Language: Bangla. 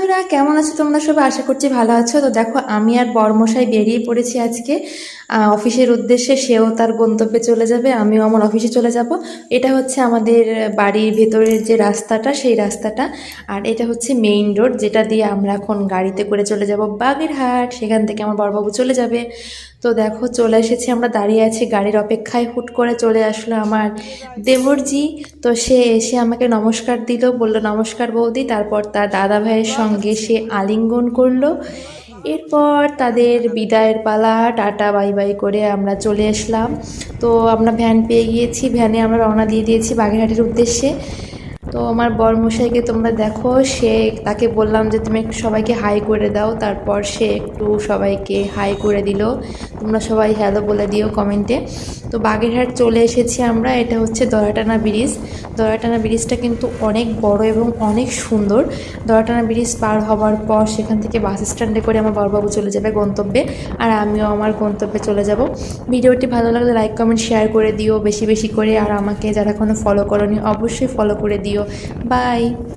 বন্ধুরা, কেমন আছো তোমরা সবাই? আশা করছি ভালো আছো। তো দেখো, আমি আর বরমশাই বেরিয়ে পড়েছি আজকে অফিসের উদ্দেশ্যে। সেও তার গন্তব্যে চলে যাবে, আমিও আমার অফিসে চলে যাব। এটা হচ্ছে আমাদের বাড়ির ভেতরের যে রাস্তাটা, সেই রাস্তাটা। আর এটা হচ্ছে মেইন রোড, যেটা দিয়ে আমরা এখন গাড়িতে করে চলে যাব বাগেরহাট। সেখান থেকে আমার বড়বাবু চলে যাবে। তো দেখো, চলে এসেছি, আমরা দাঁড়িয়ে আছি গাড়ির অপেক্ষায়। হুট করে চলে আসলো আমার দেবরজি। তো সে এসে আমাকে নমস্কার দিল, বলল নমস্কার বৌদি। তারপর তার দাদা ভাইয়ের সঙ্গে সে আলিঙ্গন করলো। এরপর তাদের বিদায়ের পালা, টাটা বাই বাই করে আমরা চলে আসলাম। তো আমরা ভ্যান পেয়ে গিয়েছি, ভ্যানে আমরা রওনা দিয়ে দিয়েছি বাগেরহাটের উদ্দেশ্যে। তো আমার বরমশাইকে তোমরা দেখো, তাকে বললাম যে তুমি একটু সবাইকে হাই করে দাও। তারপর সে একটু সবাইকে হাই করে দিল। তোমরা সবাই হ্যালো বলে দিও কমেন্টে। তো বাগেরহাট চলে এসেছি আমরা। এটা হচ্ছে দয়াটানা ব্রিজ। দয়াটানা ব্রিজটা কিন্তু অনেক বড় এবং অনেক সুন্দর। দয়াটানা ব্রিজ পার হওয়ার পর সেখান থেকে বাস স্ট্যান্ডে করে আমার বড়বাবু চলে যাবে গন্তব্যে, আর আমিও আমার গন্তব্যে চলে যাব। ভিডিওটি ভালো লাগলে লাইক কমেন্ট শেয়ার করে দিও বেশি বেশি করে। আর আমাকে যারা এখনো ফলো করোনি অবশ্যই ফলো করে দিও। বাই।